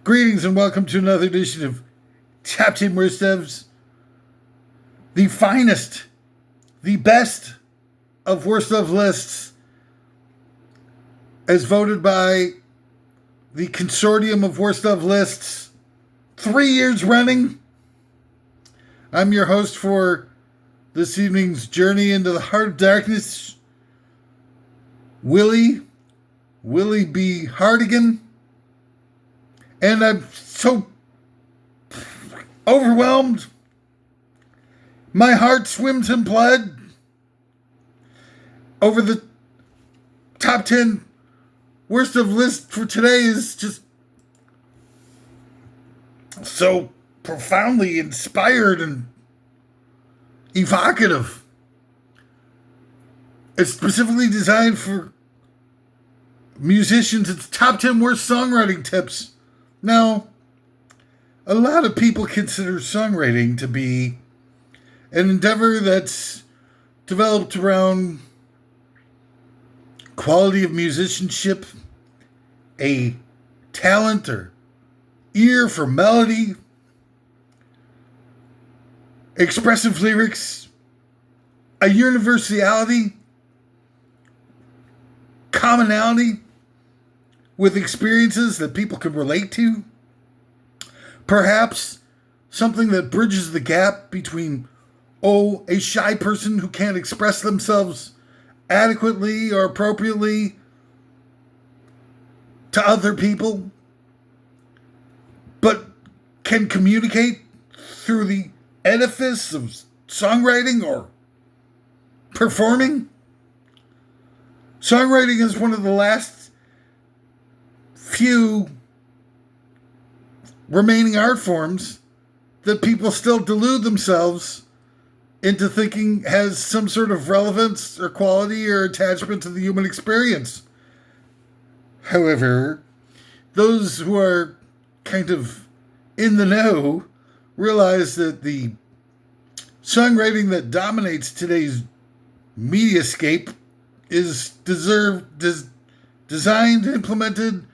Greetings and welcome to another edition of Top 10 Worst Ofs, the finest, the best of worst of lists, as voted by the consortium of worst of lists, 3 years running. I'm your host for this evening's journey into the heart of darkness, Willie B. Hardigan. And I'm so overwhelmed. My heart swims in blood over the top 10 worst of list for today is just so profoundly inspired and evocative. It's specifically designed for musicians. It's top 10 worst songwriting tips. Now, a lot of people consider songwriting to be an endeavor that's developed around quality of musicianship, a talent or ear for melody, expressive lyrics, a universality, commonality with experiences that people can relate to. Perhaps something that bridges the gap between, a shy person who can't express themselves adequately or appropriately to other people, but can communicate through the edifice of songwriting or performing. Songwriting is one of the last few remaining art forms that people still delude themselves into thinking has some sort of relevance or quality or attachment to the human experience. However, those who are kind of in the know realize that the songwriting that dominates today's mediascape is designed, implemented,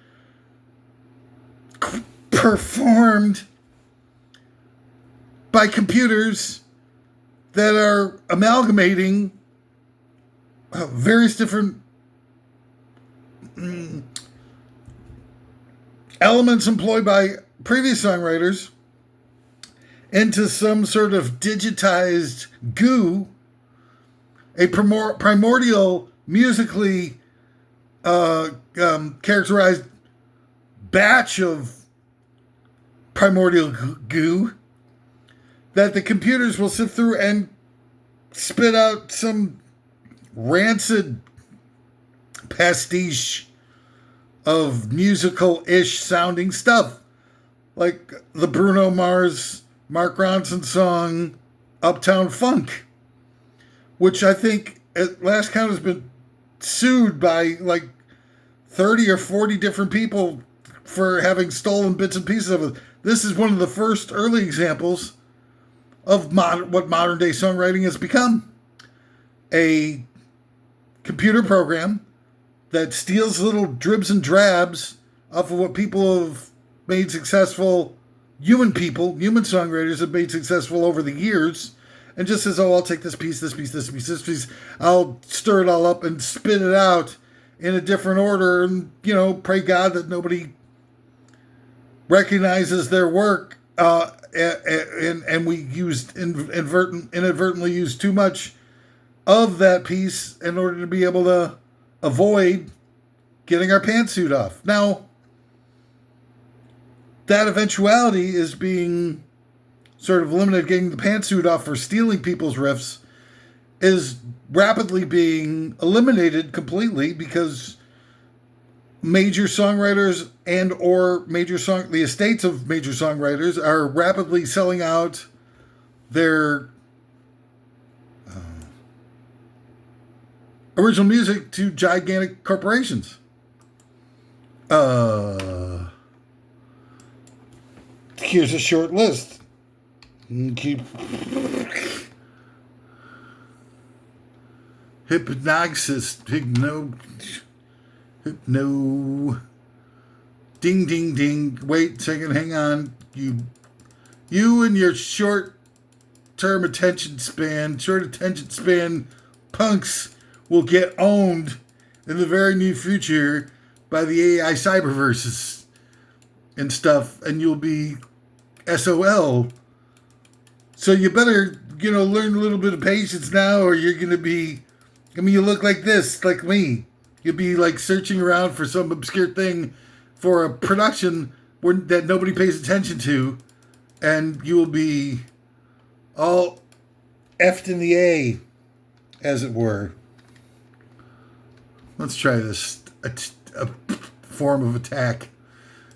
performed by computers that are amalgamating various different elements employed by previous songwriters into some sort of digitized goo, a primordial, musically characterized batch of primordial goo that the computers will sift through and spit out some rancid pastiche of musical-ish sounding stuff, like the Bruno Mars, Mark Ronson song Uptown Funk, which I think at last count has been sued by like 30 or 40 different people for having stolen bits and pieces of it. This is one of the first early examples of what modern day songwriting has become. A computer program that steals little dribs and drabs off of what people have made successful, human songwriters have made successful over the years, and just says, I'll take this piece, I'll stir it all up and spit it out in a different order, and, pray God that nobody recognizes their work, and we inadvertently used too much of that piece in order to be able to avoid getting our pantsuit off. Now, that eventuality is being sort of eliminated. Getting the pantsuit off for stealing people's riffs is rapidly being eliminated completely because major songwriters and or the estates of major songwriters are rapidly selling out their original music to gigantic corporations. Here's a short list. Keep Hypnosis, Hypno, Ding, ding, ding. Wait a second, hang on. You and your short attention span punks will get owned in the very near future by the AI cyberverses and stuff, and you'll be SOL. So you better, learn a little bit of patience now, or you're going to be, you look like this, like me. You'll be like searching around for some obscure thing for a production that nobody pays attention to, and you will be all effed in the A, as it were. Let's try this a form of attack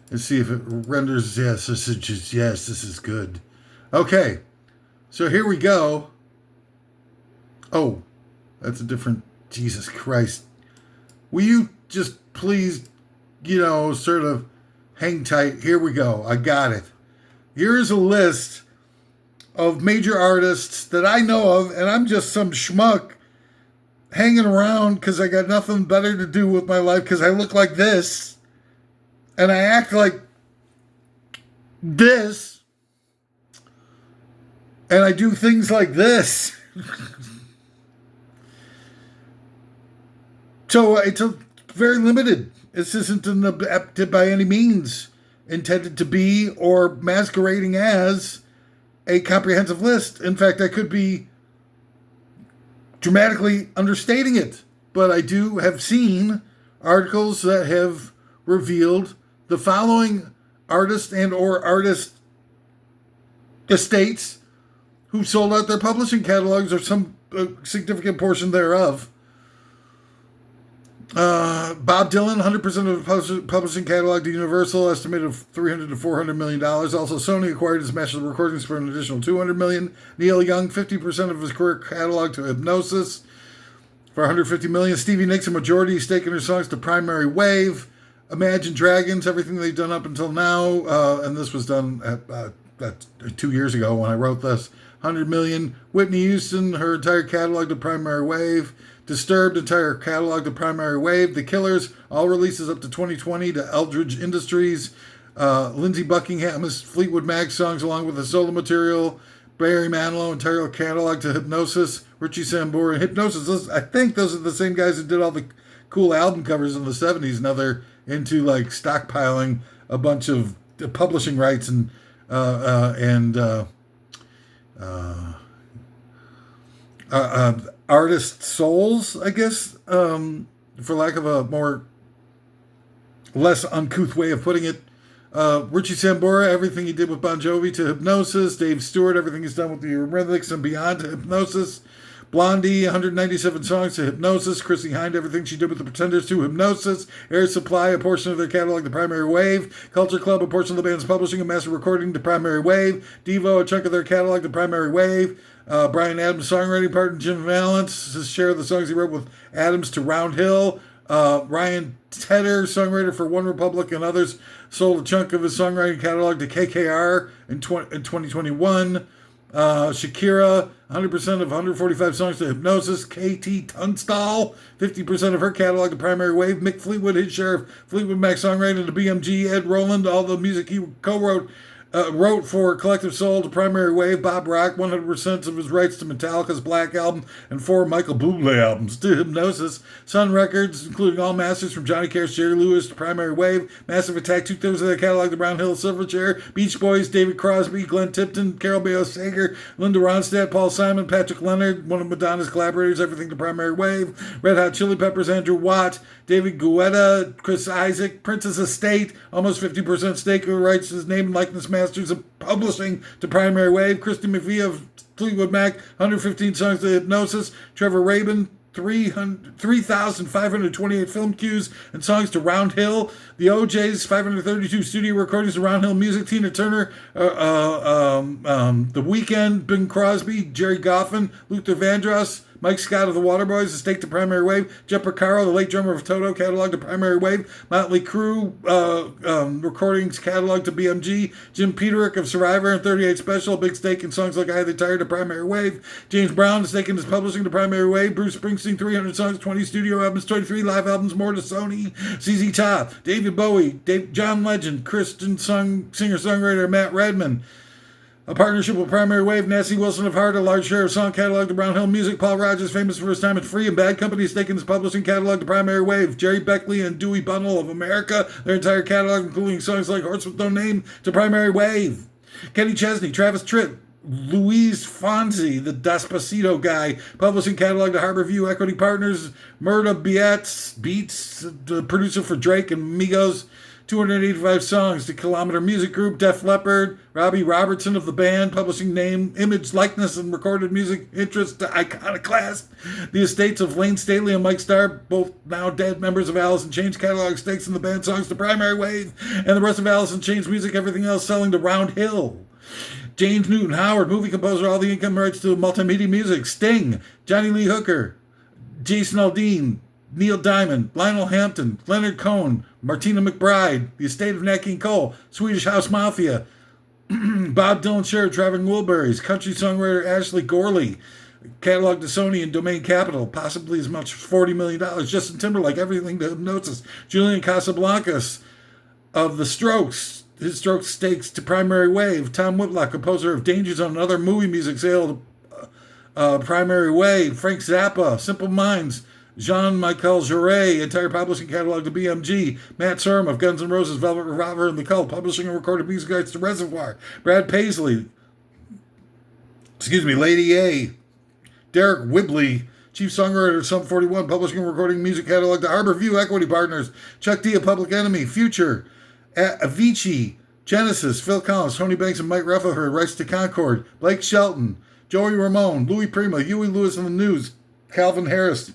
and see if it renders yes. This is good. Okay, so here we go. Oh, that's a different. Jesus Christ. Will you just please, sort of hang tight? Here we go. I got it. Here's a list of major artists that I know of, and I'm just some schmuck hanging around because I got nothing better to do with my life because I look like this and I act like this and I do things like this. So it's very limited. This isn't by any means intended to be or masquerading as a comprehensive list. In fact, I could be dramatically understating it, but I do have seen articles that have revealed the following artists and or artist estates who sold out their publishing catalogs or some significant portion thereof. Bob Dylan, 100% of the publishing catalog to Universal, estimated of $300 to $400 million. Also, Sony acquired his master recordings for an additional $200 million. Neil Young, 50% of his career catalog to Hypnosis for $150 million. Stevie Nicks, a majority stake in her songs to Primary Wave. Imagine Dragons, everything they've done up until now, and this was done at 2 years ago when I wrote this. $100 million. Whitney Houston, her entire catalog to Primary Wave. Disturbed, entire catalog to Primary Wave. The Killers, all releases up to 2020 to Eldridge Industries. Lindsey Buckingham's Fleetwood Mac songs along with the solo material. Barry Manilow, entire catalog to Hypnosis. Richie Sambora, Hypnosis. I think those are the same guys who did all the cool album covers in the 70s. Now they're into like stockpiling a bunch of publishing rights and artist souls, I guess, for lack of a less uncouth way of putting it. Richie Sambora, everything he did with Bon Jovi to Hypnosis. Dave Stewart, everything he's done with the Eurythmics and beyond to Hypnosis. Blondie, 197 songs to Hypnosis. Chrissie Hynde, everything she did with the Pretenders to Hypnosis. Air Supply, a portion of their catalog to Primary Wave. Culture Club, a portion of the band's publishing and master recording to Primary Wave. Devo, a chunk of their catalog to Primary Wave. Bryan Adams' songwriting partner Jim Vallance, his share of the songs he wrote with Adams to Round Hill. Ryan Tedder, songwriter for One Republic and others, sold a chunk of his songwriting catalog to KKR in 2021. Shakira, 100% of 145 songs to Hypnosis. KT Tunstall, 50% of her catalog to Primary Wave. Mick Fleetwood, his share of Fleetwood Mac songwriting to BMG. Ed Roland, all the music he co-wrote wrote for Collective Soul to Primary Wave. Bob Rock, 100% of his rights to Metallica's Black Album and 4 Michael Bublé albums to Hypnosis. Sun Records, including all masters from Johnny Cash, Jerry Lewis to Primary Wave. Massive Attack, 2/3 of their catalog to Brown Hill, Silverchair. Beach Boys, David Crosby, Glenn Tipton, Carol Bayo Sager, Linda Ronstadt, Paul Simon, Patrick Leonard, one of Madonna's collaborators, everything to Primary Wave. Red Hot Chili Peppers, Andrew Watt, David Guetta, Chris Isaac, Princess Estate, almost 50% stake who writes his name and likeness masters of publishing to Primary Wave. Christy McVie of Fleetwood Mac, 115 songs to Hypnosis. Trevor Rabin, 3,528 film cues and songs to Round Hill. The OJ's, 532 studio recordings to Round Hill Music. Tina Turner, The Weeknd, Bing Crosby, Jerry Goffin, Luther Vandross, Mike Scott of the Waterboys, estate to Primary Wave. Jeff Porcaro, the late drummer of Toto, catalog to Primary Wave. Motley Crue, recordings catalog to BMG. Jim Peterick of Survivor and 38 Special, big stake in songs like I They Tired to Primary Wave. James Brown, stake in his publishing to Primary Wave. Bruce Springsteen, 300 songs, 20 studio albums, 23 live albums, more to Sony. ZZ Top, David Bowie, John Legend, Christian singer-songwriter Matt Redman. A partnership with Primary Wave, Nancy Wilson of Heart, a large share of song catalog to Brown Hill Music. Paul Rogers, famous for his time at Free and Bad Company, taking his publishing catalog to Primary Wave. Jerry Beckley and Dewey Bunnell of America, their entire catalog, including songs like Horse with No Name, to Primary Wave. Kenny Chesney, Travis Tritt, Louise Fonzi, the Despacito guy, publishing catalog to Harbor View Equity Partners. Murda Beats, the producer for Drake and Migos. 285 songs to Kilometer Music Group. Def Leppard, Robbie Robertson of the band, publishing name, image, likeness, and recorded music interests to Iconoclast. The estates of Lane Staley and Mike Starr, both now dead members of Alice in Chains, catalog stakes in the band songs to Primary Wave, and the rest of Alice in Chains music, everything else selling to Round Hill. James Newton Howard, movie composer, all the income rights to multimedia music. Sting, Johnny Lee Hooker, Jason Aldean, Neil Diamond, Lionel Hampton, Leonard Cohen, Martina McBride, the estate of Nat King Cole, Swedish House Mafia, Bob Dylan share Traveling Wilburys, country songwriter Ashley Gorley, catalog to Sony and Domain Capital, possibly as much as $40 million. Justin Timberlake, everything to Hypnosis. Julian Casablancas of The Strokes, his Strokes stakes to Primary Wave. Tom Whitlock, composer of Danger Zone and other movie music, sale to Primary Wave. Frank Zappa, Simple Minds. Jean-Michel Jarre, entire publishing catalog to BMG. Matt Sorum of Guns N' Roses, Velvet Revolver, and The Cult, publishing and recorded music rights to Reservoir. Brad Paisley, Lady A. Derek Whibley, chief songwriter of Sum 41, publishing and recording music catalog to Harbor View Equity Partners. Chuck D of Public Enemy, Future, Avicii, Genesis, Phil Collins, Tony Banks, and Mike Rutherford, rights to Concord. Blake Shelton, Joey Ramone, Louis Prima, Huey Lewis and the News, Calvin Harris,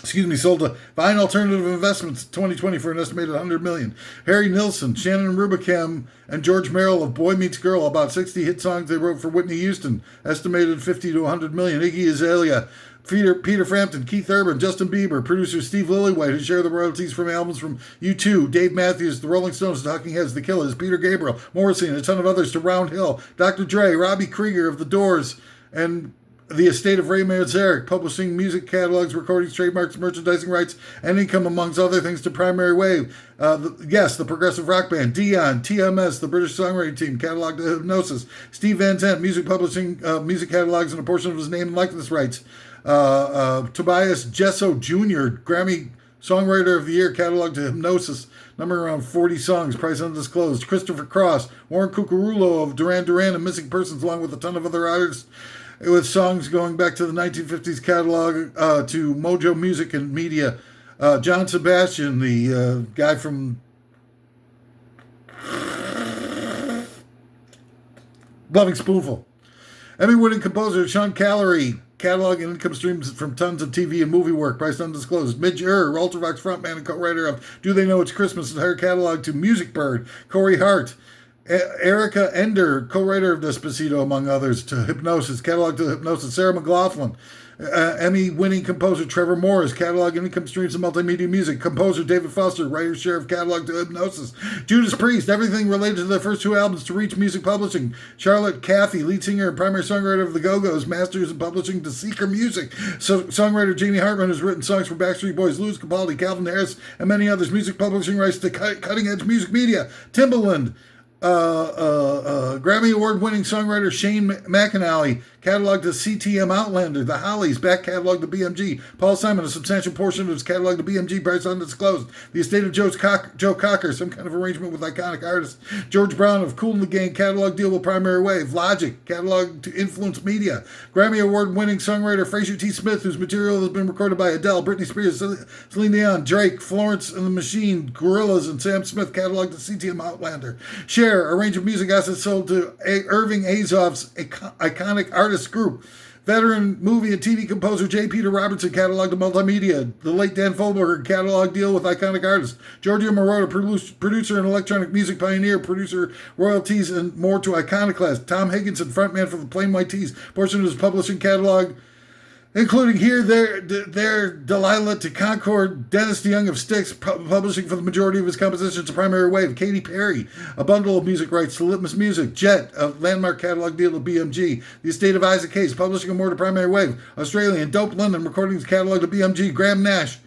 sold to Vine Alternative Investments 2020 for an estimated $100 million. Harry Nilsson, Shannon Rubicam, and George Merrill of Boy Meets Girl, about 60 hit songs they wrote for Whitney Houston, estimated $50 to $100 million. Iggy Azalea, Peter Frampton, Keith Urban, Justin Bieber, producer Steve Lillywhite, who share the royalties from albums from U2, Dave Matthews, The Rolling Stones, The Talking Heads, The Killers, Peter Gabriel, Morrissey, and a ton of others to Round Hill. Dr. Dre, Robbie Krieger of The Doors, and the estate of Ray Manzarek, publishing music catalogs, recordings, trademarks, merchandising rights, and income, amongst other things, to Primary Wave. The progressive rock band. Dion, TMS, the British songwriting team, catalog to Hypnosis. Steve Van Zandt, music publishing, music catalogs, and a portion of his name and likeness rights. Tobias Gesso Jr., Grammy Songwriter of the Year, catalog to Hypnosis, number around 40 songs, price undisclosed. Christopher Cross, Warren Cucurullo of Duran Duran and Missing Persons, along with a ton of other artists, with songs going back to the 1950s catalog to Mojo Music and Media. John Sebastian, the guy from Loving Spoonful. Emmy-winning composer Sean Callery, catalog and income streams from tons of TV and movie work, price undisclosed. Midge Ultravox frontman and co-writer of Do They Know It's Christmas, entire catalog to Music Bird. Corey Hart, Erica Ender, co-writer of Despacito, among others, to Hypnosis, catalog to Hypnosis. Sarah McLaughlin, Emmy-winning composer Trevor Morris, catalog and income streams of multimedia music. Composer David Foster, writer's share of catalog to Hypnosis. Judas Priest, everything related to their first two albums to Reach Music Publishing. Charlotte Caffey, lead singer and primary songwriter of the Go-Go's, masters and publishing to Seeker Music. Songwriter Jamie Hartman has written songs for Backstreet Boys, Louis Capaldi, Calvin Harris, and many others. Music publishing rights to Cutting Edge Music Media. Timbaland, Grammy Award-winning songwriter Shane McAnally, catalog to CTM Outlander. The Hollies, back catalog to BMG. Paul Simon, a substantial portion of his catalog to BMG, price undisclosed. The estate of Joe Cocker, some kind of arrangement with iconic artists. George Brown of Kool and the Gang, catalog deal with Primary Wave. Logic, catalog to Influence Media. Grammy Award-winning songwriter Fraser T. Smith, whose material has been recorded by Adele, Britney Spears, Celine Dion, Drake, Florence and the Machine, Gorillaz, and Sam Smith, catalog to CTM Outlander. Share, a range of music assets sold to Irving Azoff's iconic artist group. Veteran movie and TV composer J. Peter Robertson, catalog to Multimedia. The late Dan Folberg, catalog deal with iconic artists. Giorgio Moroder, producer and electronic music pioneer, producer royalties and more to Iconoclast. Tom Higginson, frontman for the Plain White T's, portion of his publishing catalog including here, their Delilah to Concord, Dennis DeYoung of Styx, publishing for the majority of his compositions, a primary wave. Katy Perry, a bundle of music rights to Litmus Music. Jet, a landmark catalog deal to BMG. The estate of Isaac Hayes, publishing more to primary wave. Australian, Dope London, recordings catalog to BMG. Graham Nash,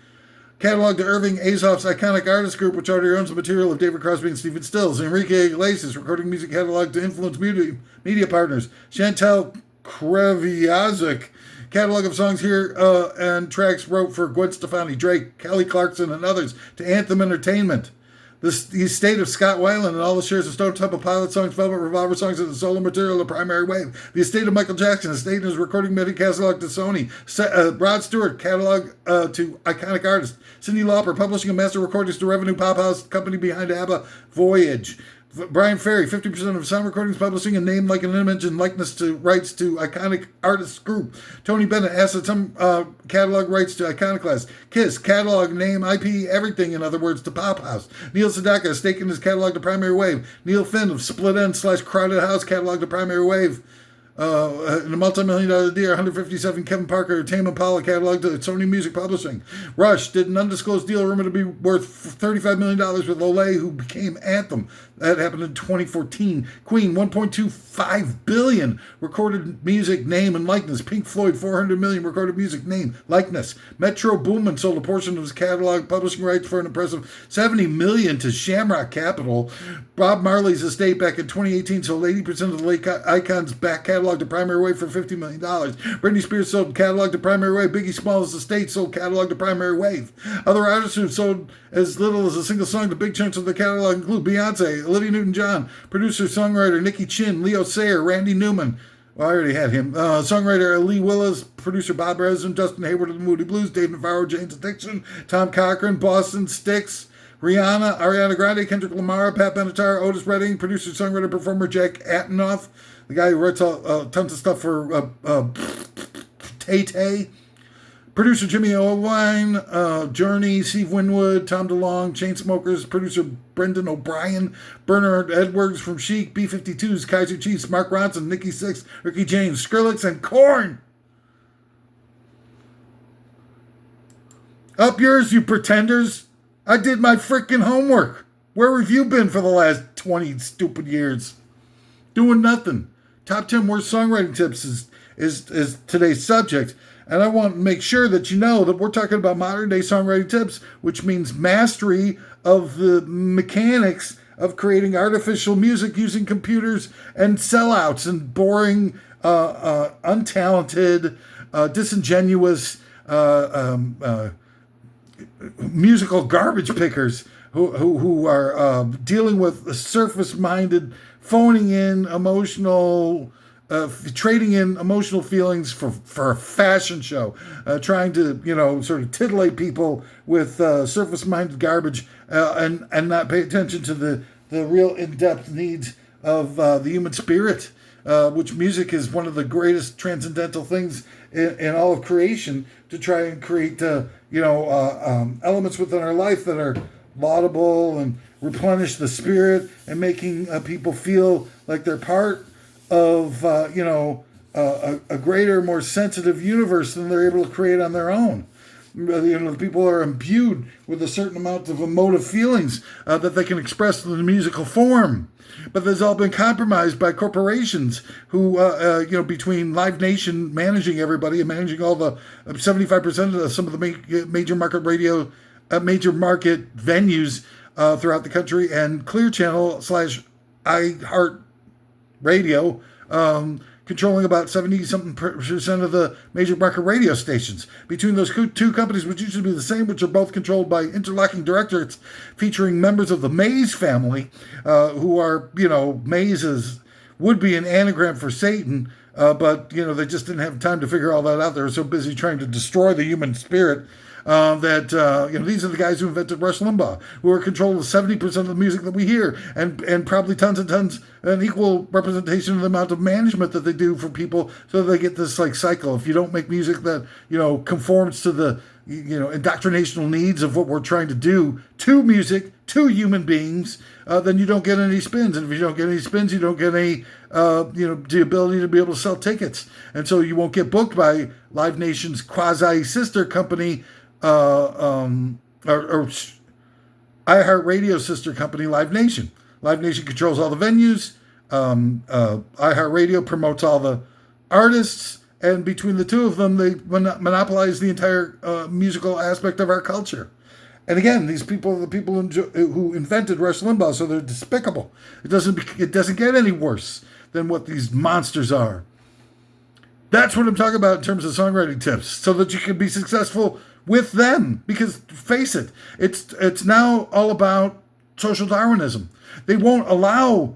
catalog to Irving Azoff's iconic artist group, which already owns the material of David Crosby and Stephen Stills. Enrique Iglesias, recording music catalog to Influence Media Partners. Chantal Kreviazuk, catalog of songs here and tracks wrote for Gwen Stefani, Drake, Kelly Clarkson, and others to Anthem Entertainment. The estate of Scott Weiland and all the shares of Stone Temple Pilot songs, Velvet Revolver songs, and the solo material of Primary Wave. The estate of Michael Jackson, estate in his recording MIDI catalog to Sony. Rod Stewart, catalog to iconic artists. Cyndi Lauper, publishing and master recordings to Revenue Pop House, company behind ABBA, Voyage. Brian Ferry, 50% of sound recordings, publishing, and name like an image and likeness to rights to iconic artists group. Tony Bennett, assets, some catalog rights to Iconoclast. Kiss, catalog, name, IP, everything, in other words, to Pop House. Neil Sedaka, stake in his catalog to Primary Wave. Neil Finn of Split End / Crowded House, catalog to Primary Wave. In a multi-million-dollar deal, 157 Kevin Parker, Tame Impala catalog to Sony Music Publishing. Rush did an undisclosed deal rumored to be worth $35 million with Olay, who became Anthem. That happened in 2014. Queen, $1.25 billion recorded music, name, and likeness. Pink Floyd, $400 million recorded music, name, likeness. Metro Boomin sold a portion of his catalog publishing rights for an impressive $70 million to Shamrock Capital. Bob Marley's estate back in 2018 sold 80% of the late Icon's back catalog to Primary Wave for $50 million. Britney Spears sold catalog to Primary Wave. Biggie Smalls' estate sold catalog to Primary Wave. Other artists who sold as little as a single song to big chunks of the catalog include Beyonce, Olivia Newton-John, producer-songwriter Nikki Chin, Leo Sayer, Randy Newman. Well, I already had him. Songwriter Lee Willis, producer Bob Resden, Justin Hayward of the Moody Blues, Dave Navarro, Jane's Addiction, Tom Cochran, Boston, Styx, Rihanna, Ariana Grande, Kendrick Lamar, Pat Benatar, Otis Redding, producer, songwriter, performer Jack Antonoff, the guy who writes tons of stuff for Tay-Tay. Producer Jimmy Owine, Journey, Steve Winwood, Tom DeLonge, Chainsmokers, producer Brendan O'Brien, Bernard Edwards from Chic, B-52s, Kaiser Chiefs, Mark Ronson, Nikki Sixx, Ricky James, Skrillex, and Korn. Up yours, you pretenders. I did my frickin' homework. Where have you been for the last 20 stupid years? Doing nothing. Top 10 worst songwriting tips is today's subject. And I want to make sure that you know that we're talking about modern day songwriting tips, which means mastery of the mechanics of creating artificial music using computers and sellouts and boring, untalented, disingenuous, musical garbage pickers who are dealing with surface-minded, phoning in emotional, trading in emotional feelings for a fashion show, trying to, sort of titillate people with surface-minded garbage and not pay attention to the real in-depth needs of the human spirit, which music is one of the greatest transcendental things in all of creation, to try and create, elements within our life that are laudable and replenish the spirit and making people feel like they're part of, a greater, more sensitive universe than they're able to create on their own. People are imbued with a certain amount of emotive feelings that they can express in the musical form. But there's all been compromised by corporations who, between Live Nation managing everybody and managing all the 75% of some of the major market venues throughout the country, and Clear Channel / iHeart Radio, controlling about 70-something% of the major market radio stations. Between those two companies, which used to be the same, which are both controlled by interlocking directorates featuring members of the Mays family, who are, Mays would be an anagram for Satan, but, they just didn't have time to figure all that out. They were so busy trying to destroy the human spirit. These are the guys who invented Rush Limbaugh, who are controlling 70% of the music that we hear, and probably tons and tons, an equal representation of the amount of management that they do for people, so they get this cycle. If you don't make music that conforms to the indoctrinational needs of what we're trying to do to music, to human beings, then you don't get any spins. And if you don't get any spins, you don't get any, the ability to be able to sell tickets. And so you won't get booked by Live Nation's quasi-sister company, or iHeartRadio sister company, Live Nation. Live Nation controls all the venues. iHeartRadio promotes all the artists. And between the two of them, they monopolize the entire musical aspect of our culture. And again, these people are the people who invented Rush Limbaugh, so they're despicable. It doesn't get any worse than what these monsters are. That's what I'm talking about in terms of songwriting tips, so that you can be successful with them. Because face it, it's now all about social Darwinism. They won't allow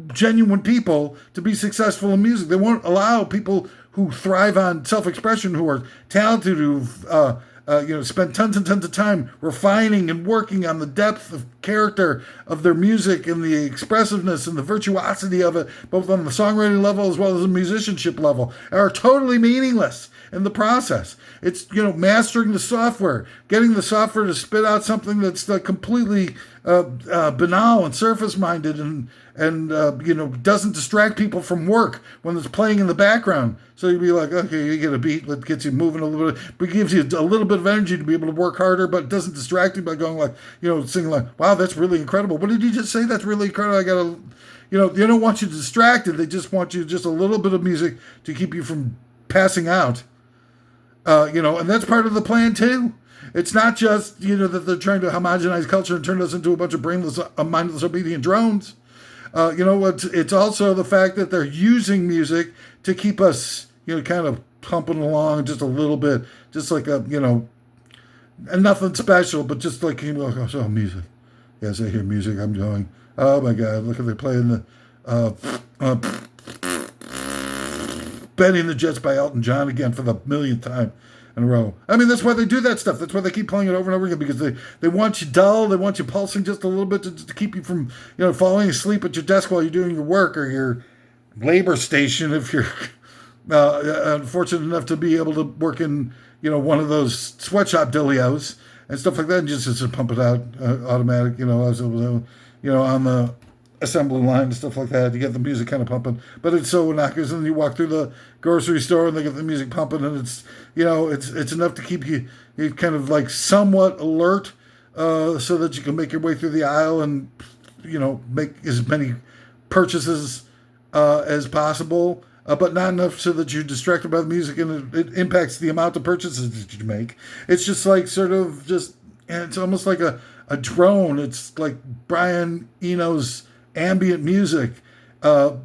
genuine people to be successful in music. They won't allow people who thrive on self-expression, who are talented, who've spent tons and tons of time refining and working on the depth of character of their music and the expressiveness and the virtuosity of it, both on the songwriting level as well as the musicianship level, are totally meaningless in the process. It's, mastering the software, getting the software to spit out something that's completely banal and surface-minded and doesn't distract people from work when it's playing in the background. So you'd be like, okay, you get a beat that gets you moving a little bit, but gives you a little bit of energy to be able to work harder, but it doesn't distract you by going like, singing like, wow, that's really incredible. What did you just say? That's really incredible. I gotta, they don't want you distracted. They just want you just a little bit of music to keep you from passing out. And that's part of the plan too. It's not just, that they're trying to homogenize culture and turn us into a bunch of brainless, mindless, obedient drones. It's also the fact that they're using music to keep us, kind of pumping along just a little bit, just like and nothing special, but just like, oh, music. Yes, I hear music. I'm going, oh my God, look at they playing the Benny and the Jets by Elton John again for the millionth time in a row. I mean, that's why they do that stuff. That's why they keep playing it over and over again, because they want you dull. They want you pulsing just a little bit to keep you from, falling asleep at your desk while you're doing your work, or your labor station if you're unfortunate enough to be able to work in, one of those sweatshop dilios and stuff like that, and just pump it out automatic, on the assembly line and stuff like that. You get the music kind of pumping, but it's so innocuous. And then you walk through the grocery store and they get the music pumping, and it's it's enough to keep you kind of like somewhat alert, so that you can make your way through the aisle and make as many purchases as possible, but not enough so that you're distracted by the music and it impacts the amount of purchases that you make. It's just like sort of just, and it's almost like a drone. It's like Brian Eno's ambient music, but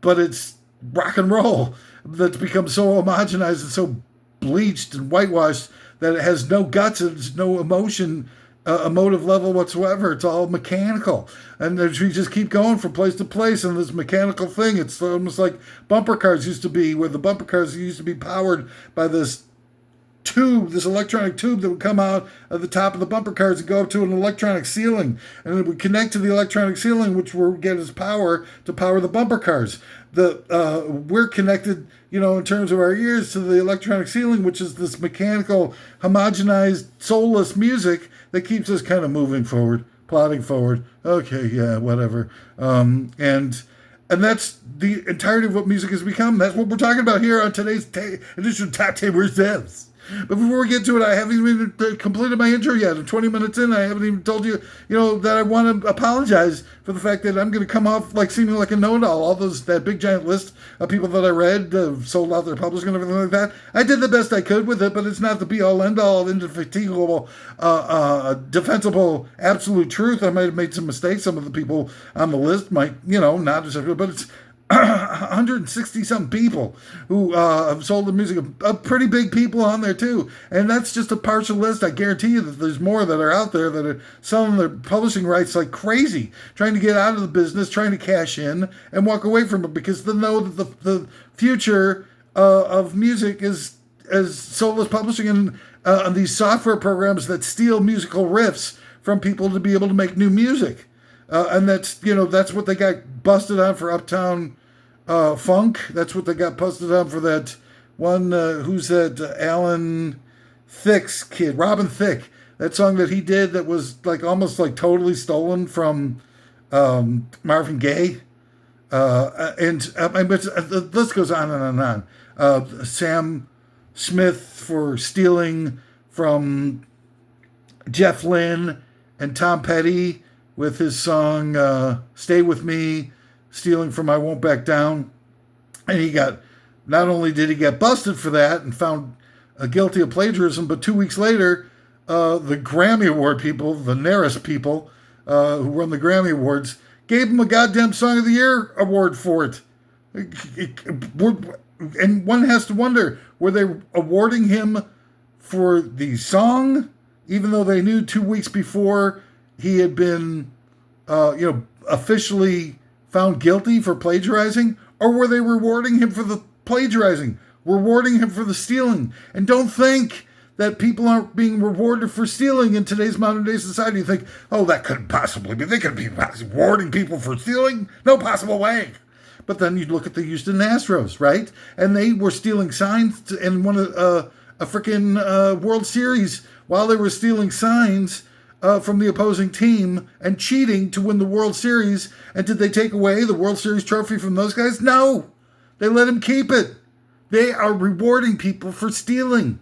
it's rock and roll that's become so homogenized and so bleached and whitewashed that it has no guts and there's no emotive level whatsoever. It's all mechanical, and we just keep going from place to place in this mechanical thing. It's almost like bumper cars used to be, where the bumper cars used to be powered by this tube, this electronic tube that would come out of the top of the bumper cars and go up to an electronic ceiling, and it would connect to the electronic ceiling, which would get its power to power the bumper cars. We're connected, in terms of our ears, to the electronic ceiling, which is this mechanical, homogenized, soulless music that keeps us kind of moving forward, plodding forward. Okay, yeah, whatever. And that's the entirety of what music has become. That's what we're talking about here on today's edition of Top 10 Worst Devs. But before we get to it, I haven't even completed my intro yet. I'm 20 minutes in. I haven't even told you, that I want to apologize for the fact that I'm going to come off like seeming like a know-it-all. All that big giant list of people that I read, sold out their publishing and everything like that. I did the best I could with it, but it's not the be-all, end-all, indefatigable, defensible, absolute truth. I might have made some mistakes. Some of the people on the list might, not as good, but it's 160-something people who have sold the music, of pretty big people on there too. And that's just a partial list. I guarantee you that there's more that are out there that are selling their publishing rights like crazy, trying to get out of the business, trying to cash in and walk away from it, because they know that the future of music is as soulless publishing and these software programs that steal musical riffs from people to be able to make new music. And that's what they got busted on for Uptown Funk. That's what they got busted on for that one. Who's that? Alan Thicke's kid, Robin Thicke. That song that he did that was like almost like totally stolen from Marvin Gaye. The list goes on and on. Sam Smith for stealing from Jeff Lynne and Tom Petty with his song Stay With Me, stealing from I Won't Back Down. And not only did he get busted for that and found guilty of plagiarism, but 2 weeks later, the Grammy Award people, the NARAS people who run the Grammy Awards, gave him a goddamn Song of the Year award for it. And one has to wonder, were they awarding him for the song, even though they knew 2 weeks before he had been, officially found guilty for plagiarizing? Or were they rewarding him for the plagiarizing, rewarding him for the stealing? And don't think that people aren't being rewarded for stealing in today's modern day society. You think, oh, that couldn't possibly be. They couldn't be rewarding people for stealing. No possible way. But then you look at the Houston Astros, right? And they were stealing signs and won a freaking World Series while they were stealing signs from the opposing team and cheating to win the World Series. And did they take away the World Series trophy from those guys? No. They let him keep it. They are rewarding people for stealing.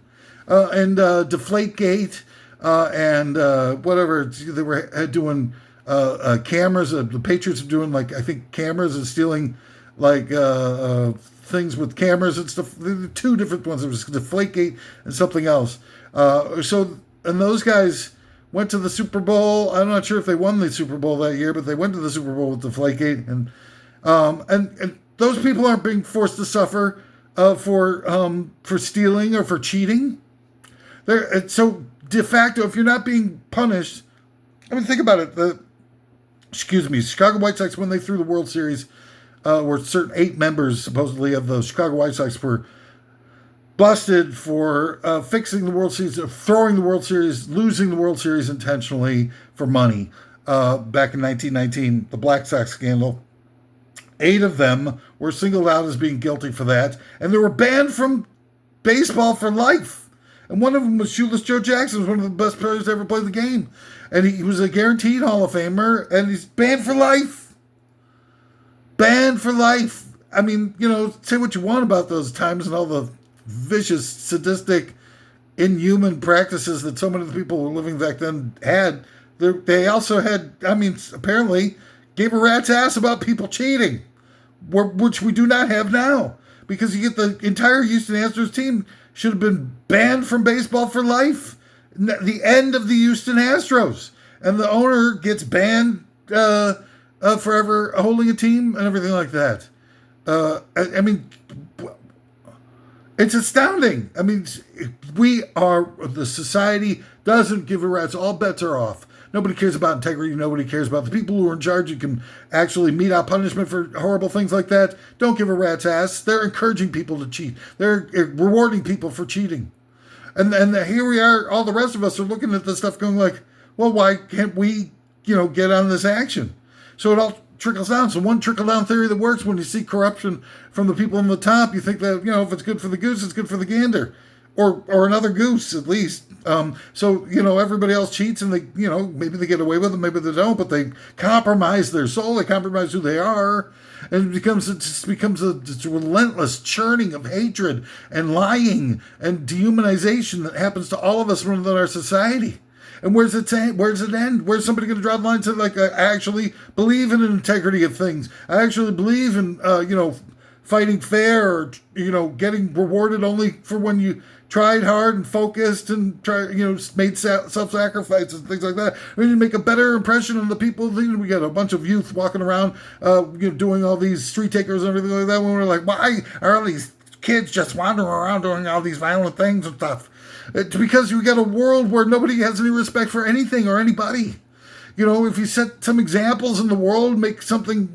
And Deflategate and whatever. They were doing cameras. The Patriots are doing, like, I think cameras and stealing, like, things with cameras and stuff. There were two different ones. There was Deflategate and something else. And those guys went to the Super Bowl. I'm not sure if they won the Super Bowl that year, but they went to the Super Bowl with Deflategate. And those people aren't being forced to suffer for stealing or for cheating. So de facto, if you're not being punished, I mean, think about it. Chicago White Sox, when they threw the World Series, were certain 8 members supposedly of the Chicago White Sox were busted for fixing the World Series, throwing the World Series, losing the World Series intentionally for money. Back in 1919, the Black Sox scandal. 8 of them were singled out as being guilty for that, and they were banned from baseball for life. And one of them was Shoeless Joe Jackson, was one of the best players to ever play the game. And he was a guaranteed Hall of Famer, and he's banned for life. Banned for life. I mean, say what you want about those times and all the vicious, sadistic, inhuman practices that so many of the people who were living back then had. They also had, apparently, gave a rat's ass about people cheating, which we do not have now. Because you get the entire Houston Astros team should have been banned from baseball for life. The end of the Houston Astros. And the owner gets banned forever holding a team and everything like that. It's astounding. The society doesn't give a rat's. All bets are off. Nobody cares about integrity. Nobody cares about the people who are in charge who can actually mete out punishment for horrible things like that. Don't give a rat's ass. They're encouraging people to cheat. They're rewarding people for cheating. And here we are, all the rest of us are looking at this stuff going like, well, why can't we, get on this action? So it all trickles down. So one trickle-down theory that works, when you see corruption from the people on the top, you think that, if it's good for the goose, it's good for the gander. Or another goose, at least. So everybody else cheats and they, maybe they get away with it, maybe they don't, but they compromise their soul, they compromise who they are, and it just becomes a relentless churning of hatred and lying and dehumanization that happens to all of us within our society. And where's it end? Where's somebody going to draw the line to, like, I actually believe in the integrity of things. I actually believe in, fighting fair, or, getting rewarded only for when you tried hard and focused and made self-sacrifices and things like that. We need to make a better impression on the people. We got a bunch of youth walking around, doing all these street takers and everything like that. When we're like, why are all these kids just wandering around doing all these violent things and stuff? It's because we got a world where nobody has any respect for anything or anybody. If you set some examples in the world, make something,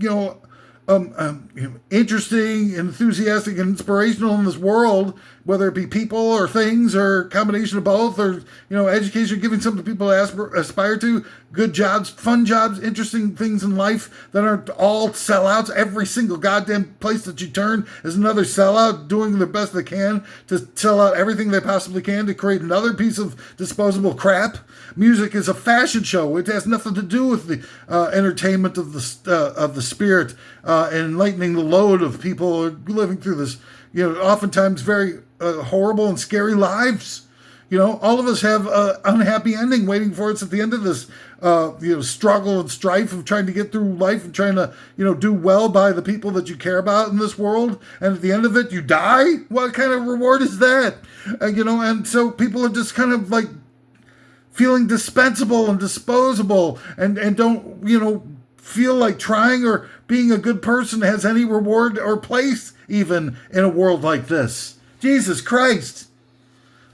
interesting, enthusiastic, and inspirational in this world, whether it be people or things or a combination of both, or education, giving something people aspire to, good jobs, fun jobs, interesting things in life that aren't all sellouts. Every single goddamn place that you turn is another sellout doing the best they can to sell out everything they possibly can to create another piece of disposable crap. Music is a fashion show. It has nothing to do with the entertainment of the spirit and enlightening the load of people living through this, oftentimes very horrible and scary lives. All of us have an unhappy ending waiting for us at the end of this, struggle and strife of trying to get through life and trying to, do well by the people that you care about in this world. And at the end of it, you die? What kind of reward is that? And so people are just kind of like feeling dispensable and disposable and don't, feel like trying or being a good person has any reward or place even in a world like this. Jesus Christ.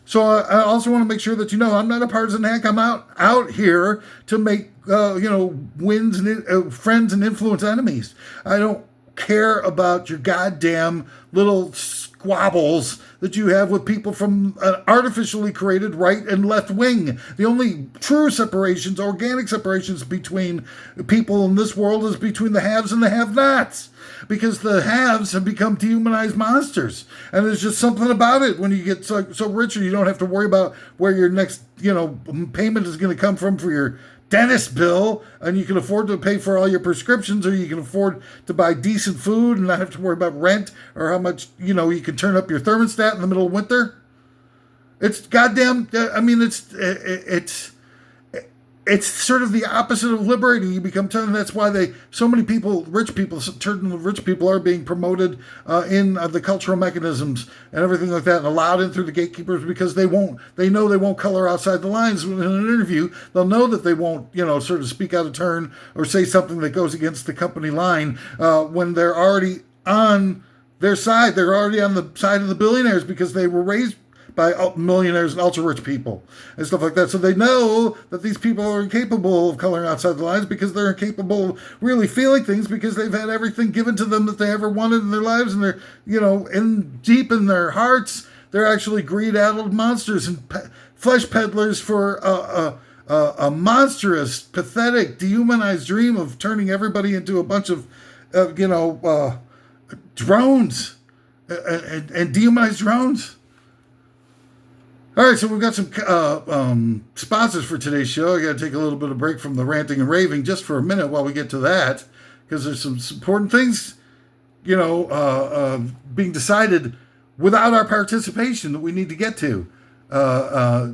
So I also want to make sure that I'm not a partisan hack. I'm out here to make wins and friends and influence enemies. I don't care about your goddamn little squabbles that you have with people from an artificially created right and left wing. The only true separations, organic separations between people in this world is between the haves and the have-nots. Because the haves have become dehumanized monsters. And there's just something about it when you get so rich and you don't have to worry about where your next, payment is going to come from for your dentist bill, and you can afford to pay for all your prescriptions, or you can afford to buy decent food and not have to worry about rent or how much, you can turn up your thermostat in the middle of winter. It's goddamn, it's sort of the opposite of liberating. You become, and that's why so many people, rich people are being promoted in the cultural mechanisms and everything like that, and allowed in through the gatekeepers because they know they won't color outside the lines in an interview. They'll know that they won't, sort of speak out of turn or say something that goes against the company line when they're already on their side. They're already on the side of the billionaires because they were raised by millionaires and ultra-rich people and stuff like that. So they know that these people are incapable of coloring outside the lines because they're incapable of really feeling things because they've had everything given to them that they ever wanted in their lives. And they're, deep in their hearts, they're actually greed-addled monsters and flesh peddlers for a monstrous, pathetic, dehumanized dream of turning everybody into a bunch of, drones and dehumanized drones. All right, so we've got some sponsors for today's show. I got to take a little bit of break from the ranting and raving just for a minute while we get to that, because there's some important things, being decided without our participation that we need to get to.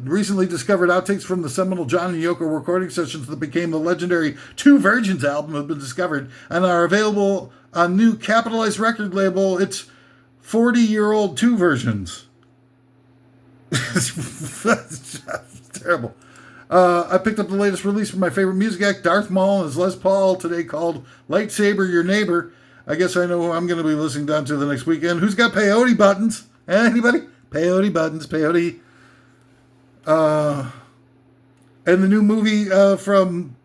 Recently discovered outtakes from the seminal John and Yoko recording sessions that became the legendary Two Virgins album have been discovered and are available on new capitalized record label. It's 40-year-old Two Versions. That's terrible. I picked up the latest release from my favorite music act, Darth Maul and his Les Paul, today, called Lightsaber Your Neighbor. I guess I know who I'm going to be listening down to the next weekend. Who's got peyote buttons? Anybody? Peyote buttons, peyote. And the new movie from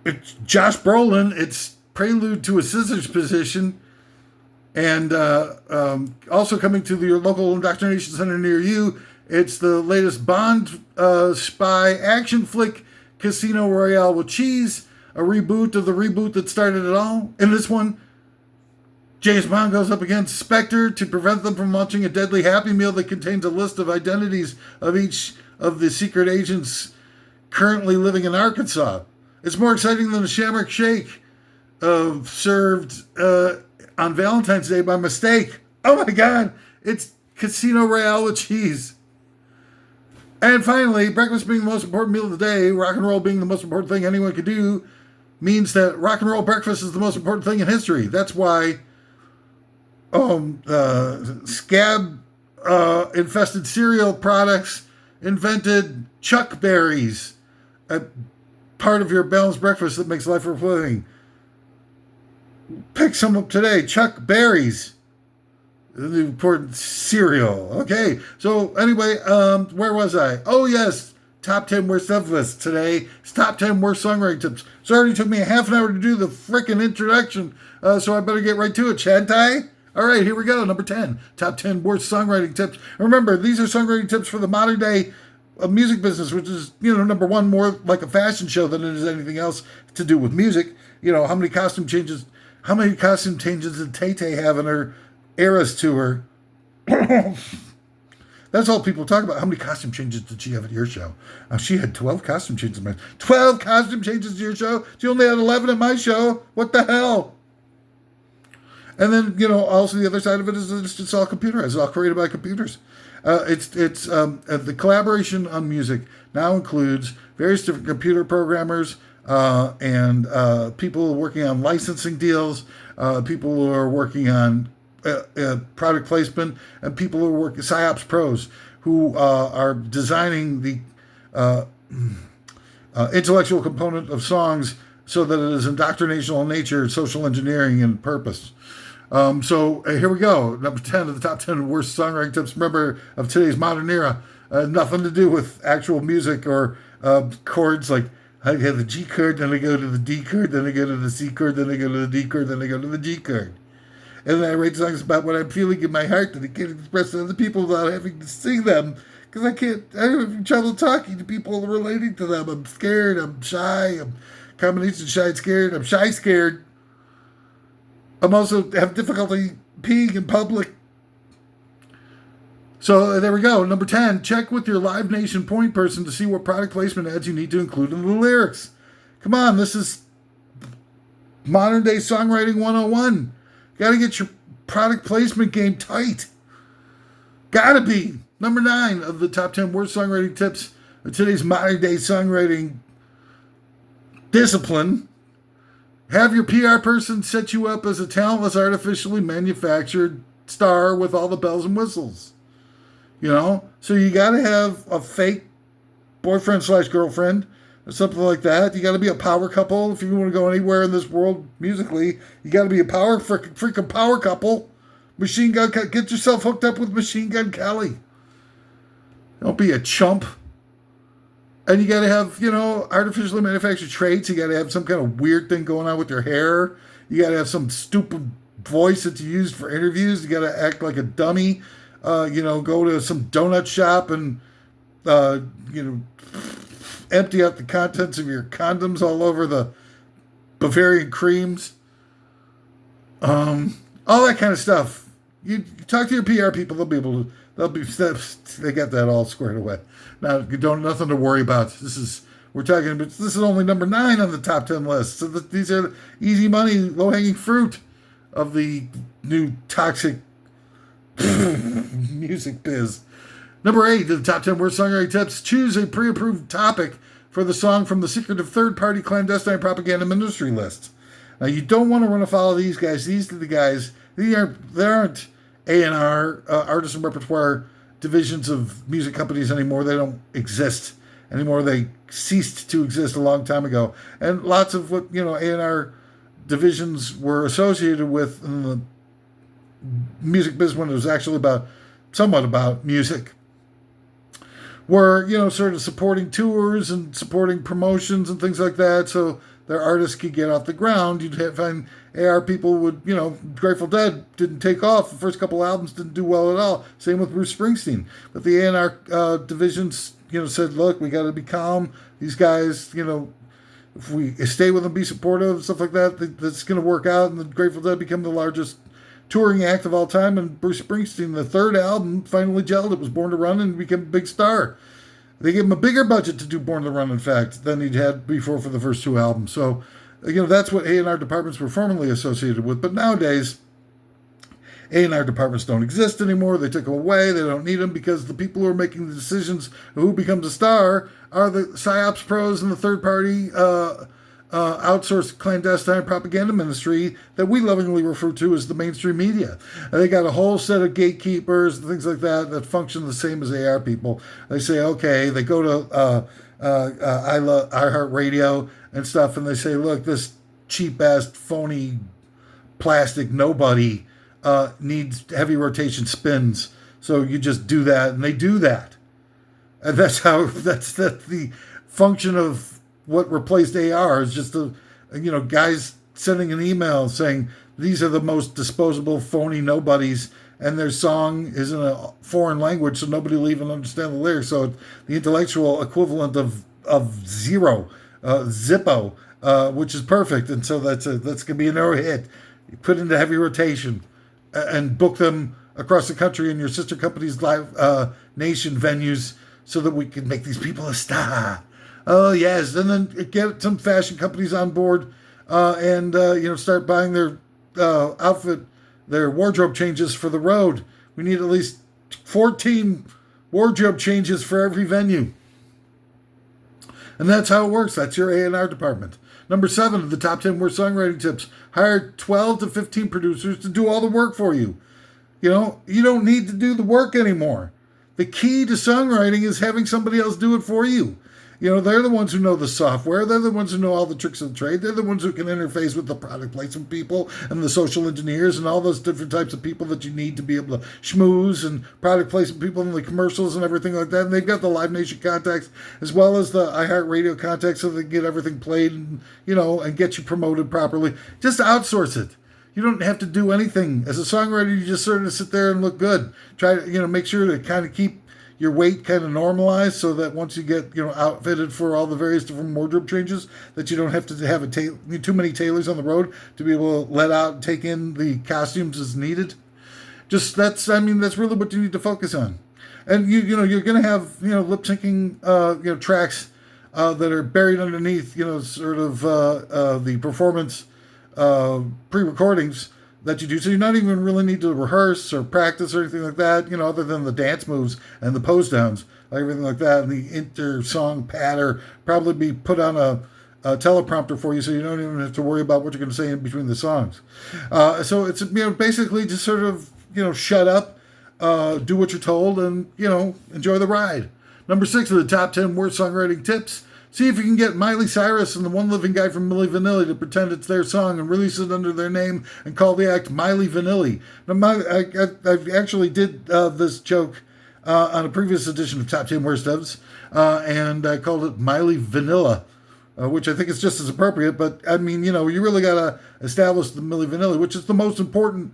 it's Josh Brolin. It's Prelude to a Scissors Position. And also coming to your local indoctrination center near you, it's the latest Bond spy action flick, Casino Royale with Cheese, a reboot of the reboot that started it all. In this one, James Bond goes up against Spectre to prevent them from launching a deadly Happy Meal that contains a list of identities of each of the secret agents currently living in Arkansas. It's more exciting than a Shamrock Shake served on Valentine's Day by mistake. Oh my God, it's Casino Royale with Cheese. And finally, breakfast being the most important meal of the day, rock and roll being the most important thing anyone could do, means that rock and roll breakfast is the most important thing in history. That's why scab infested cereal products invented Chuck Berries, a part of your balanced breakfast that makes life worth living. Pick some up today. Chuck Berries, the important cereal. Okay, so anyway, where was I? Oh yes, top 10 worst stuff list today. It's top 10 worst songwriting tips. So it already took me a half an hour to do the frickin' introduction, so I better get right to it, Chantai. All right, here we go. Number 10, top 10 worst songwriting tips. Remember, these are songwriting tips for the modern day a music business, which is, number one, more like a fashion show than it is anything else to do with music. How many costume changes did Tay-Tay have in her Eras tour? That's all people talk about. How many costume changes did she have at your show? She had 12 costume changes, man. 12 costume changes at your show? She only had 11 at my show. What the hell? And then, also the other side of it is it's all computerized. It's all created by computers. The collaboration on music now includes various different computer programmers and people working on licensing deals, people who are working on product placement, and people who are working PsyOps pros who are designing the intellectual component of songs so that it is indoctrinational in nature, social engineering, and purpose. So here we go. Number 10 of the top 10 worst songwriting tips. Remember, of today's modern era, nothing to do with actual music or chords. Like I have the G chord, then I go to the D chord, then I go to the C chord, then I go to the D chord, then I go to the G chord. And then I write songs about what I'm feeling in my heart that I can't express to other people without having to sing them. Because I have trouble talking to people and relating to them. I'm scared, I'm shy, I'm combination shy and scared, I'm shy scared. I'm also have difficulty peeing in public. So there we go. Number 10, check with your Live Nation point person to see what product placement ads you need to include in the lyrics. Come on, this is modern day songwriting 101. Got to get your product placement game tight. Gotta be. Number 9 of the top 10 worst songwriting tips of today's modern day songwriting discipline. Have your PR person set you up as a talentless, artificially manufactured star with all the bells and whistles. So you got to have a fake boyfriend/girlfriend or something like that. You got to be a power couple if you want to go anywhere in this world musically. You got to be a freaking power couple. Machine Gun, get yourself hooked up with Machine Gun Kelly. Don't be a chump. And you got to have, artificially manufactured traits. You got to have some kind of weird thing going on with your hair. You got to have some stupid voice that you use for interviews. You got to act like a dummy. Go to some donut shop and, empty out the contents of your condoms all over the Bavarian creams. All that kind of stuff. You talk to your PR people, they got that all squared away. Now, nothing to worry about. This is only number 9 on the top 10 list. So these are easy money, low-hanging fruit of the new toxic music biz. Number 8 of the top 10 worst songwriting tips. Choose a pre-approved topic for the song from the secretive third-party clandestine propaganda ministry list. Now, you don't want to run afoul of these guys. These are the guys. They aren't A&R, artist and repertoire divisions of music companies anymore. They don't exist anymore. They ceased to exist a long time ago. And lots of what, A&R divisions were associated with in the music business when it was actually somewhat about music were, sort of supporting tours and supporting promotions and things like that. So their artists could get off the ground. You'd find AR people would, Grateful Dead didn't take off. The first couple albums didn't do well at all. Same with Bruce Springsteen. But the A&R divisions, said, look, we got to be calm. These guys, if we stay with them, be supportive, stuff like that, that's going to work out. And the Grateful Dead become the largest touring act of all time. And Bruce Springsteen, the third album, finally gelled. It was Born to Run and became a big star. They gave him a bigger budget to do Born to Run, in fact, than he'd had before for the first 2 albums. So, that's what A&R departments were formerly associated with. But nowadays, A&R departments don't exist anymore. They took them away. They don't need them because the people who are making the decisions of who becomes a star are the PsyOps pros and the third-party outsourced clandestine propaganda ministry that we lovingly refer to as the mainstream media. And they got a whole set of gatekeepers and things like that function the same as AR people. They say, okay, they go to iHeartRadio and stuff, and they say, look, this cheap-ass, phony, plastic nobody needs heavy rotation spins, so you just do that, and they do that. And that's the function of what replaced AR is just guys sending an email saying these are the most disposable phony nobodies and their song is in a foreign language, so nobody will even understand the lyrics. So the intellectual equivalent of zero, Zippo, which is perfect. And so that's gonna be an no hit. You put into heavy rotation and book them across the country in your sister company's live nation venues, so that we can make these people a star. Oh yes, and then get some fashion companies on board, and start buying their outfit, their wardrobe changes for the road. We need at least 14 wardrobe changes for every venue. And that's how it works. That's your A&R department. Number 7 of the top 10 worst songwriting tips. Hire 12 to 15 producers to do all the work for you. You don't need to do the work anymore. The key to songwriting is having somebody else do it for you. They're the ones who know the software. They're the ones who know all the tricks of the trade. They're the ones who can interface with the product placement people and the social engineers and all those different types of people that you need to be able to schmooze, and product placement people and the commercials and everything like that. And they've got the Live Nation contacts as well as the iHeartRadio contacts, so they can get everything played and get you promoted properly. Just outsource it. You don't have to do anything. As a songwriter, you just sort of sit there and look good. Try to, make sure to kind of keep your weight kind of normalized, so that once you get, outfitted for all the various different wardrobe changes, that you don't have to have too many tailors on the road to be able to let out and take in the costumes as needed. That's really what you need to focus on. And you're going to have, lip syncing, tracks, that are buried underneath, the performance, pre-recordings that you do. So you not even really need to rehearse or practice or anything like that, other than the dance moves and the pose downs, everything like that. And the inter-song patter probably be put on a teleprompter for you, so you don't even have to worry about what you're going to say in between the songs. So it's, basically just sort of, shut up, do what you're told, and, enjoy the ride. Number 6 of the top 10 worst songwriting tips. See if you can get Miley Cyrus and the One Living Guy from Milli Vanilli to pretend it's their song and release it under their name and call the act Miley Vanilli. Now, I actually did this joke on a previous edition of Top 10 Worst Ofs, and I called it Miley Vanilla, which I think is just as appropriate. But, you really got to establish the Milli Vanilli, which is the most important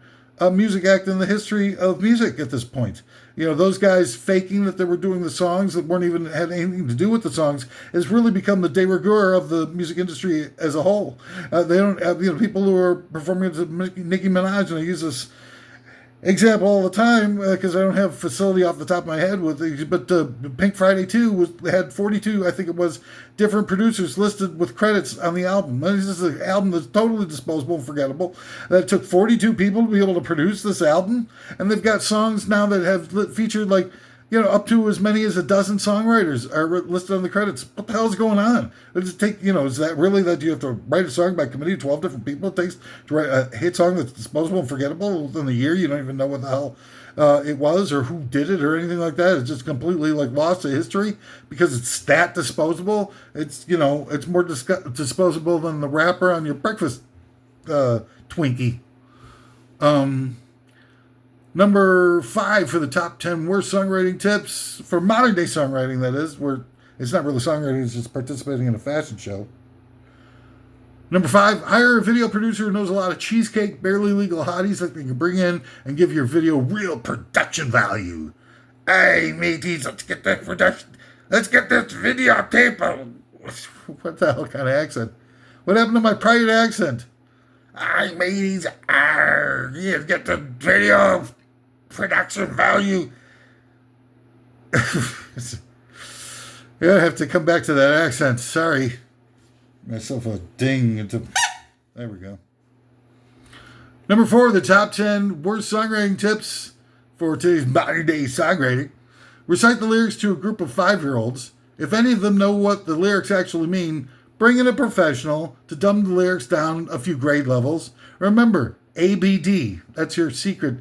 music act in the history of music at this point. Those guys faking that they were doing the songs that weren't even had anything to do with the songs has really become the de rigueur of the music industry as a whole. They don't have, people who are performing as Nicki Minaj, and I use this example all the time because I don't have facility off the top of my head with it, but Pink Friday 2 had 42, I think it was, different producers listed with credits on the album. This is an album that's totally disposable and forgettable. That took 42 people to be able to produce this album, and they've got songs now that have featured up to as many as a dozen songwriters are listed on the credits. What the hell is going on? Does it take, is that really that you have to write a song by committee of 12 different people? It takes to write a hit song that's disposable and forgettable within a year. You don't even know what the hell it was or who did it or anything like that. It's just completely lost to history because it's that disposable. It's, it's more disposable than the wrapper on your breakfast Twinkie. Number 5 for the top 10 worst songwriting tips for modern day songwriting, that is, where it's not really songwriting, it's just participating in a fashion show. Number 5, hire a video producer who knows a lot of cheesecake, barely legal hotties that they can bring in and give your video real production value. Hey, mateys, let's get this production. Let's get this videotape. What the hell kind of accent? What happened to my private accent? Hey, mateys, yeah, get the video production value. Yeah, I have to come back to that accent. Sorry. Myself a ding. There we go. Number 4, the top 10 worst songwriting tips for today's modern day songwriting. Recite the lyrics to a group of 5-year-olds. If any of them know what the lyrics actually mean, bring in a professional to dumb the lyrics down a few grade levels. Remember, ABD. That's your secret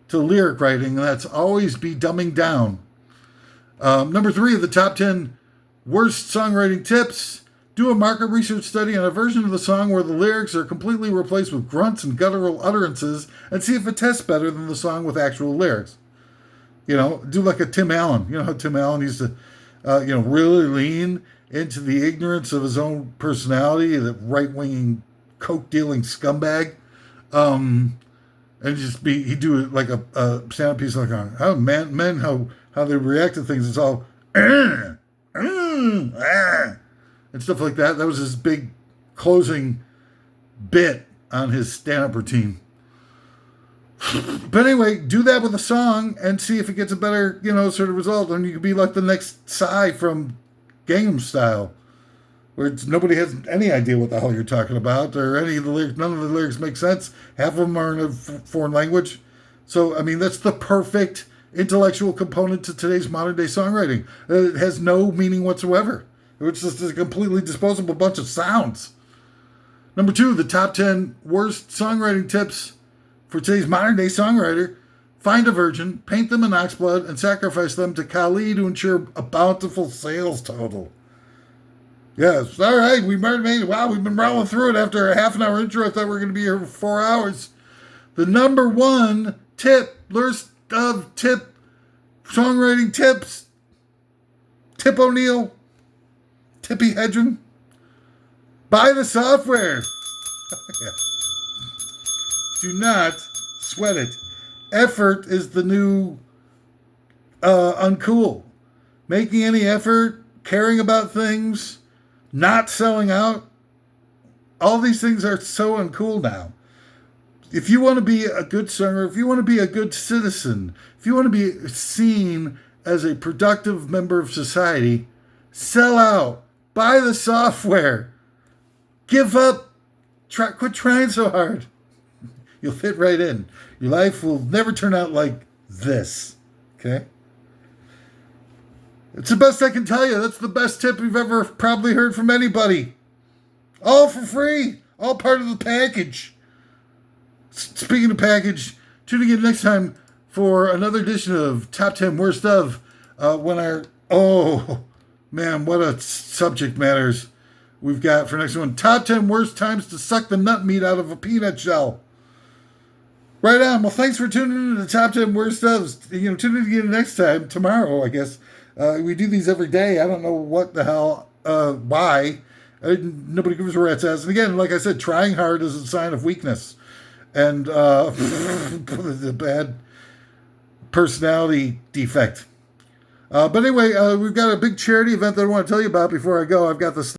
to lyric writing. That's always be dumbing down. Number 3 of the top 10 worst songwriting tips. Do a market research study on a version of the song where the lyrics are completely replaced with grunts and guttural utterances and see if it tests better than the song with actual lyrics. Do like a Tim Allen. How Tim Allen used to, really lean into the ignorance of his own personality, the right-wing coke-dealing scumbag. And he'd do it like a stand-up piece like how men how they react to things. It's all and stuff like that. That was his big closing bit on his stand-up routine. But anyway, do that with a song and see if it gets a better, sort of result. And you could be like the next Psy from Gangnam Style, where nobody has any idea what the hell you're talking about, or any of the lyrics. None of the lyrics make sense. Half of them are in a foreign language. So, I mean, that's the perfect intellectual component to today's modern day songwriting. It has no meaning whatsoever. It's just a completely disposable bunch of sounds. Number 2, the top 10 worst songwriting tips for today's modern day songwriter. Find a virgin, paint them in oxblood, and sacrifice them to Kali to ensure a bountiful sales total. Yes, all right, we've been rolling through it after a half an hour intro. I thought we were going to be here for 4 hours. The number 1 tip, list of songwriting tips, Tip O'Neill, Tippy Hedren, buy the software. Yeah. Do not sweat it. Effort is the new uncool. Making any effort, caring about things, not selling out. All these things are so uncool now. If you want to be a good singer, if you want to be a good citizen, if you want to be seen as a productive member of society, sell out. Buy the software. Give up. Quit trying so hard. You'll fit right in. Your life will never turn out like this. Okay? It's the best I can tell you. That's the best tip you've ever probably heard from anybody. All for free. All part of the package. Speaking of package, tune in next time for another edition of Top 10 Worst of. Oh, man, what a subject matters we've got for next one. Top 10 worst times to suck the nut meat out of a peanut shell. Right on. Well, thanks for tuning in to the Top 10 Worst Ofs. Tune in again next time, tomorrow, I guess. We do these every day. I don't know what the hell, why. Nobody gives a rat's ass. And again, like I said, trying hard is a sign of weakness. And a bad personality defect. But anyway, we've got a big charity event that I want to tell you about before I go. I've got this